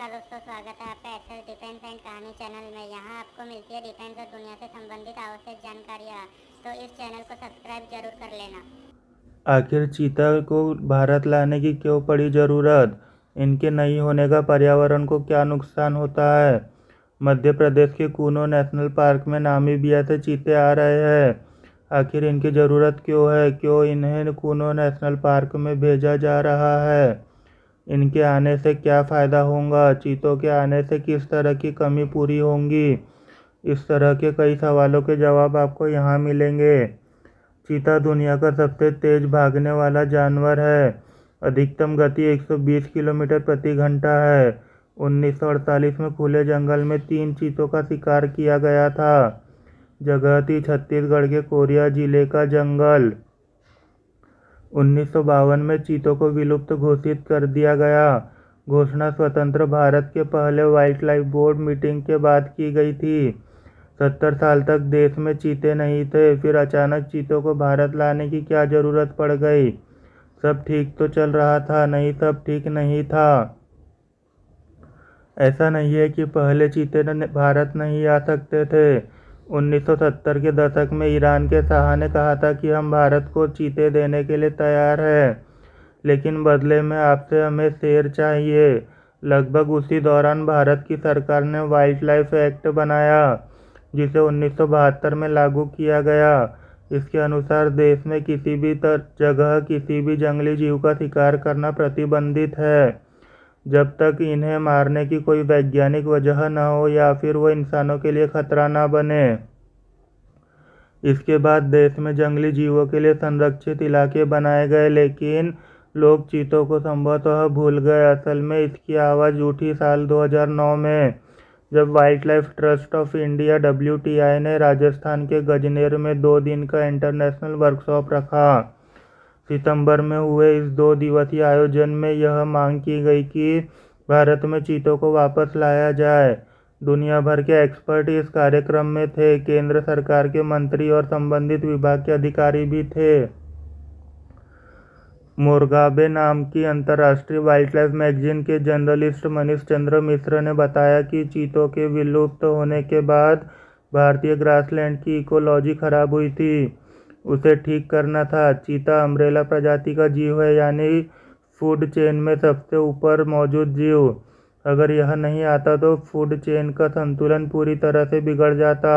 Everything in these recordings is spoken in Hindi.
नमस्कार दोस्तों, स्वागत है आपका एक्सेस डिफेंस एंड कहानी चैनल में। यहाँ आपको मिलती है डिफेंस और दुनिया से संबंधित आवश्यक जानकारियाँ, तो इस चैनल को सब्सक्राइब जरूर कर लेना। आखिर चीता को भारत लाने की क्यों पड़ी जरूरत? इनके नहीं होने का पर्यावरण को क्या नुकसान होता है? मध्य प्रदेश के कूनो नेशनल पार्क में नामीबिया से चीते आ रहे हैं। आखिर इनकी ज़रूरत क्यों है? क्यों इन्हें कूनो नेशनल पार्क में भेजा जा रहा है? इनके आने से क्या फ़ायदा होगा? चीतों के आने से किस तरह की कमी पूरी होंगी? इस तरह के कई सवालों के जवाब आपको यहाँ मिलेंगे। चीता दुनिया का सबसे तेज भागने वाला जानवर है। अधिकतम गति 120 किलोमीटर प्रति घंटा है। 1948 में खुले जंगल में 3 चीतों का शिकार किया गया था। जगह थी छत्तीसगढ़ के कोरिया जिले का जंगल। 1952 में चीतों को विलुप्त घोषित कर दिया गया। घोषणा स्वतंत्र भारत के पहले वाइल्ड लाइफ बोर्ड मीटिंग के बाद की गई थी। 70 साल तक देश में चीते नहीं थे, फिर अचानक चीतों को भारत लाने की क्या ज़रूरत पड़ गई? सब ठीक तो चल रहा था, नहीं सब ठीक नहीं था। ऐसा नहीं है कि पहले चीते भारत नहीं आ सकते थे। 1970 के दशक में ईरान के शाह ने कहा था कि हम भारत को चीते देने के लिए तैयार हैं, लेकिन बदले में आपसे हमें शेर चाहिए। लगभग उसी दौरान भारत की सरकार ने वाइल्ड लाइफ एक्ट बनाया, जिसे 1972 में लागू किया गया। इसके अनुसार देश में किसी भी जगह किसी भी जंगली जीव का शिकार करना प्रतिबंधित है, जब तक इन्हें मारने की कोई वैज्ञानिक वजह न हो या फिर वो इंसानों के लिए खतरा न बने। इसके बाद देश में जंगली जीवों के लिए संरक्षित इलाके बनाए गए, लेकिन लोग चीतों को संभवतः भूल गए। असल में इसकी आवाज़ उठी साल 2009 में, जब wild life trust of India WTI ने राजस्थान के गजनेर में 2 दिन का इंटरनेशनल वर्कशॉप रखा। सितंबर में हुए इस 2 दिवसीय आयोजन में यह मांग की गई कि भारत में चीतों को वापस लाया जाए। दुनिया भर के एक्सपर्ट इस कार्यक्रम में थे। केंद्र सरकार के मंत्री और संबंधित विभाग के अधिकारी भी थे। मोरगाबे नाम की अंतर्राष्ट्रीय वाइल्ड लाइफ मैगजीन के जर्नलिस्ट मनीष चंद्र मिश्र ने बताया कि चीतों के विलुप्त होने के बाद भारतीय ग्रासलैंड की इकोलॉजी खराब हुई थी। उसे ठीक करना था। चीता अम्ब्रेला प्रजाति का जीव है, यानी फूड चेन में सबसे ऊपर मौजूद जीव। अगर यह नहीं आता तो फूड चेन का संतुलन पूरी तरह से बिगड़ जाता।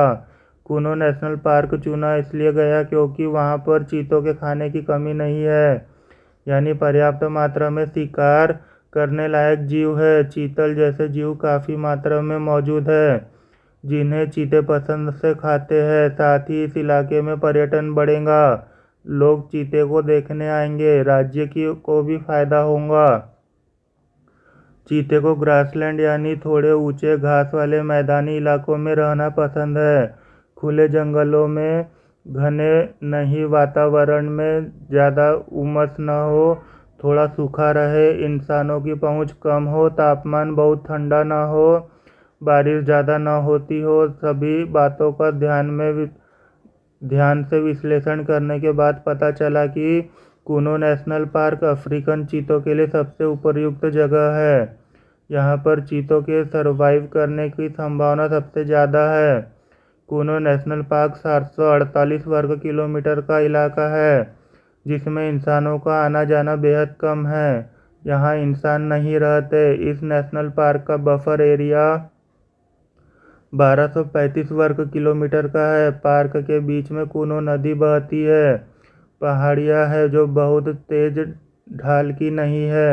कूनो नेशनल पार्क चुना इसलिए गया क्योंकि वहां पर चीतों के खाने की कमी नहीं है, यानी पर्याप्त मात्रा में शिकार करने लायक जीव है। चीतल जैसे जीव काफ़ी मात्रा में मौजूद है, जिन्हें चीते पसंद से खाते हैं। साथ ही इस इलाके में पर्यटन बढ़ेगा, लोग चीते को देखने आएंगे, राज्य को भी फायदा होगा। चीते को ग्रासलैंड यानी थोड़े ऊंचे घास वाले मैदानी इलाकों में रहना पसंद है। खुले जंगलों में घने नहीं, वातावरण में ज़्यादा उमस न हो, थोड़ा सूखा रहे, इंसानों की पहुंच कम हो, तापमान बहुत ठंडा न हो, बारिश ज़्यादा न होती हो। सभी बातों का ध्यान से विश्लेषण करने के बाद पता चला कि कूनो नेशनल पार्क अफ्रीकन चीतों के लिए सबसे उपयुक्त जगह है। यहाँ पर चीतों के सर्वाइव करने की संभावना सबसे ज़्यादा है। कूनो नेशनल पार्क 748 वर्ग किलोमीटर का इलाका है, जिसमें इंसानों का आना जाना बेहद कम है। यहाँ इंसान नहीं रहते। इस नेशनल पार्क का बफर एरिया 1235 वर्ग किलोमीटर का है। पार्क के बीच में कूनो नदी बहती है। पहाड़ियाँ है जो बहुत तेज ढाल की नहीं है।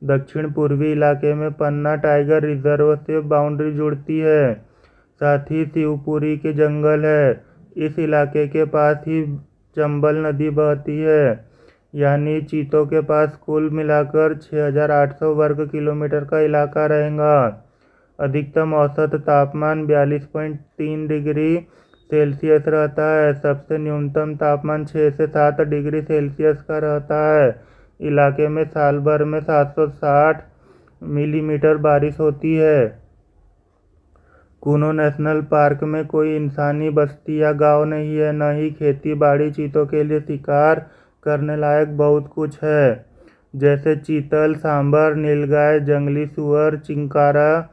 दक्षिण पूर्वी इलाके में पन्ना टाइगर रिजर्व से बाउंड्री जुड़ती है। साथ ही शिवपुरी के जंगल है। इस इलाके के पास ही चंबल नदी बहती है। यानी चीतों के पास कुल मिलाकर 6800 वर्ग किलोमीटर का इलाका रहेगा। अधिकतम औसत तापमान 42.3 डिग्री सेल्सियस रहता है। सबसे न्यूनतम तापमान 6 से 7 डिग्री सेल्सियस का रहता है। इलाके में साल भर में 760 मिलीमीटर बारिश होती है। कूनो नेशनल पार्क में कोई इंसानी बस्ती या गांव नहीं है, न ही खेती बाड़ी। चीतों के लिए शिकार करने लायक बहुत कुछ है। जैसे चीतल, सांबर, नीलगाय, जंगली सुअर, चिंकारा,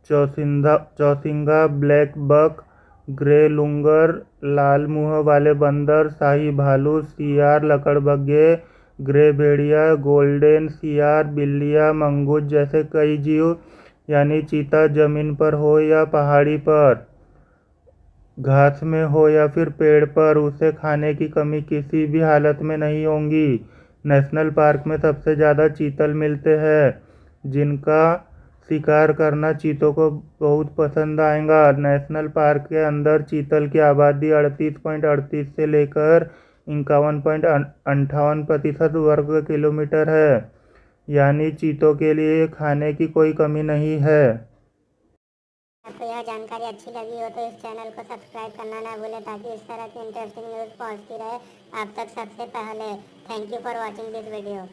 चौसिंगा, ब्लैक बक, ग्रे लूंगर, लाल मुंह वाले बंदर, शाही भालू, सियार, लकड़बग्घे, ग्रे भेड़िया, गोल्डन सियार, बिल्लियाँ, मंगूस जैसे कई जीव यानी चीता जमीन पर हो या पहाड़ी पर, घास में हो या फिर पेड़ पर, उसे खाने की कमी किसी भी हालत में नहीं होगी। नेशनल पार्क में सबसे ज़्यादा चीतल मिलते हैं जिनका शिकार करना चीतों को बहुत पसंद आएगा। नेशनल पार्क के अंदर चीतल की आबादी 38.38 से लेकर 51.58% वर्ग किलोमीटर है, यानी चीतों के लिए खाने की कोई कमी नहीं है। आपको यह जानकारी अच्छी लगी हो तो इस चैनल को सब्सक्राइब करना ना भूलें ताकि इस तरह की इंटरेस्टिंग न्यूज़ पहुंचती रहे आप तक सबसे पहले। Thank you for watching this video.